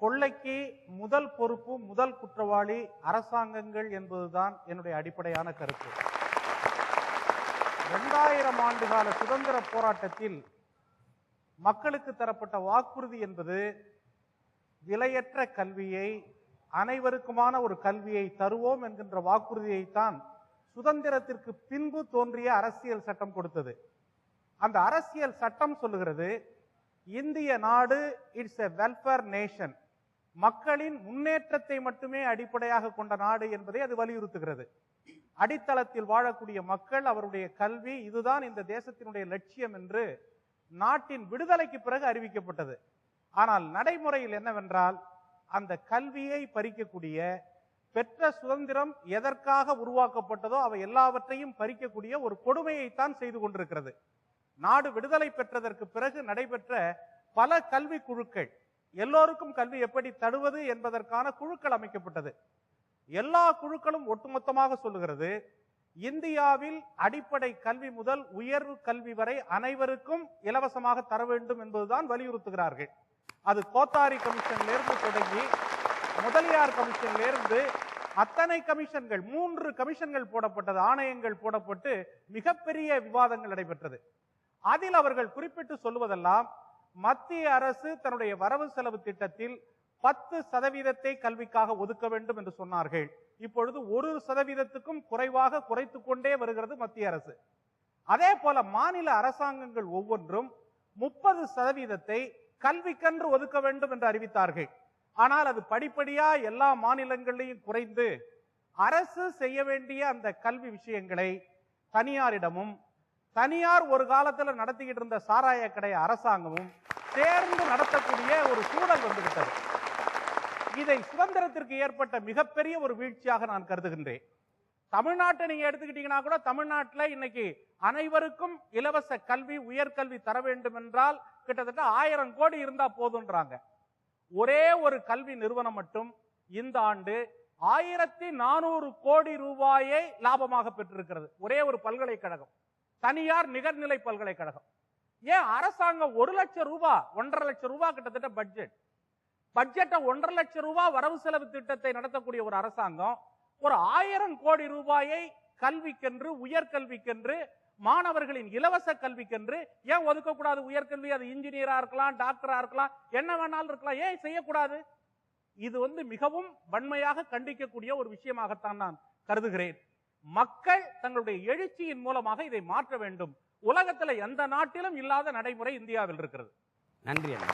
கொள்ளைக்கு முதல் பொறுப்பு, முதல் குற்றவாளி அரசாங்கங்கள் என்பதுதான் என்னுடைய அடிப்படையான கருத்து. 2000 ஆண்டுகால சுதந்திர போராட்டத்தில் மக்களுக்கு தரப்பட்ட வாக்குறுதி என்பது விலையற்ற கல்வியை, அனைவருக்குமான ஒரு கல்வியை தருவோம் என்கின்ற வாக்குறுதியைத்தான் சுதந்திரத்திற்கு பின்பு தோன்றிய அரசியல் சட்டம் கொடுத்தது. அந்த அரசியல் சட்டம் சொல்லுகிறது, இந்திய நாடு இட்ஸ் எ வெல்ஃபேர் நேஷன், மக்களின் முன்னேற்றத்தை மட்டுமே அடிப்படையாக கொண்ட நாடு என்பதை அது வலியுறுத்துகிறது. அடித்தளத்தில் வாழக்கூடிய மக்கள், அவருடைய கல்வி, இதுதான் இந்த தேசத்தினுடைய லட்சியம் என்று நாட்டின் விடுதலைக்கு பிறகு அறிவிக்கப்பட்டது. ஆனால் நடைமுறையில் என்னவென்றால், அந்த கல்வியை பறிக்கக்கூடிய, பெற்ற சுதந்திரம் எதற்காக உருவாக்கப்பட்டதோ அவை எல்லாவற்றையும் பறிக்கக்கூடிய ஒரு கொடுமையைத்தான் செய்து கொண்டிருக்கிறது. நாடு விடுதலை பெற்றதற்கு பிறகு நடைபெற்ற பல கல்வி குழுக்கள், எல்லோருக்கும் கல்வி எப்படி தருவது என்பதற்கான குழுக்கள் அமைக்கப்பட்டது. எல்லா குழுக்களும் ஒட்டுமொத்தமாக சொல்லுகிறது, இந்தியாவில் அடிப்படை கல்வி முதல் உயர்வு கல்வி வரை அனைவருக்கும் இலவசமாக தர வேண்டும் என்பதுதான் வலியுறுத்துகிறார்கள். அது கோத்தாரி கமிஷனிலிருந்து தொடங்கி முதலியார் கமிஷனிலிருந்து அத்தனை கமிஷன்கள், 3 கமிஷன்கள் போடப்பட்டது, ஆணையங்கள் போடப்பட்டு மிகப்பெரிய விவாதங்கள் நடைபெற்றது. அதில் அவர்கள் குறிப்பிட்டு சொல்லுவதெல்லாம், மத்திய அரசு தன்னுடைய வரவு செலவு திட்டத்தில் 10% கல்விக்காக ஒதுக்க வேண்டும் என்று சொன்னார்கள். இப்பொழுது 1% குறைவாக குறைத்துக் கொண்டே வருகிறது மத்திய அரசு. அதே போல மாநில அரசாங்கங்கள் ஒவ்வொன்றும் 30% கல்விக்கென்று ஒதுக்க வேண்டும் என்று அறிவித்தார்கள். ஆனால் அது படிப்படியா எல்லா மாநிலங்களிலும் குறைந்து அரசு செய்ய வேண்டிய அந்த கல்வி விஷயங்களை தனியாரிடமும், தனியார் ஒரு காலத்தில் நடத்திக்கிட்டு இருந்த சாராய கடை அரசாங்கமும் சேர்ந்து நடத்தக்கூடிய ஒரு சூழல் வந்துவிட்டது. இதை சுதந்திரத்திற்கு ஏற்பட்ட மிகப்பெரிய ஒரு வீழ்ச்சியாக நான் கருதுகின்றேன். தமிழ்நாட்டை நீங்க எடுத்துக்கிட்டீங்கன்னா கூட, தமிழ்நாட்டில் இன்னைக்கு அனைவருக்கும் இலவச கல்வி, உயர்கல்வி தர வேண்டும் என்றால் கிட்டத்தட்ட 1000 கோடி இருந்தா போதுன்றாங்க. ஒரே ஒரு கல்வி நிறுவனம் மட்டும் இந்த ஆண்டு 1400 கோடி ரூபாயை லாபமாக பெற்றிருக்கிறது. ஒரே ஒரு பல்கலைக்கழகம், தனியார் நிகர்நிலை பல்கலைக்கழகம். ஏன் அரசாங்கம் 1 லட்சம் ரூபாய், 1.5 லட்சம் ரூபாய் கிட்டத்தட்ட பட்ஜெட்டை 1.5 லட்சம் ரூபாய் வரவு செலவு திட்டத்தை நடத்தக்கூடிய ஒரு அரசாங்கம் ஒரு 1000 கோடி ரூபாயை கல்விக்கென்று, உயர்கல்விக்கென்று, மாணவர்களின் இலவச கல்விக்கென்று ஏன் ஒதுக்கக்கூடாது? உயர்கல்வி, அது இன்ஜினியரா இருக்கலாம், டாக்டரா இருக்கலாம், என்ன வேணாலும் இருக்கலாம், ஏன் செய்யக்கூடாது? இது மிகவும் வன்மையாக கண்டிக்கக்கூடிய ஒரு விஷயமாகத்தான் நான் கருதுகிறேன். மக்கள் தங்களுடைய எழுச்சியின் மூலமாக இதை மாற்ற வேண்டும். உலகத்தில் எந்த நாட்டிலும் இல்லாத நடைமுறை இந்தியாவில் இருக்கிறது. நன்றி.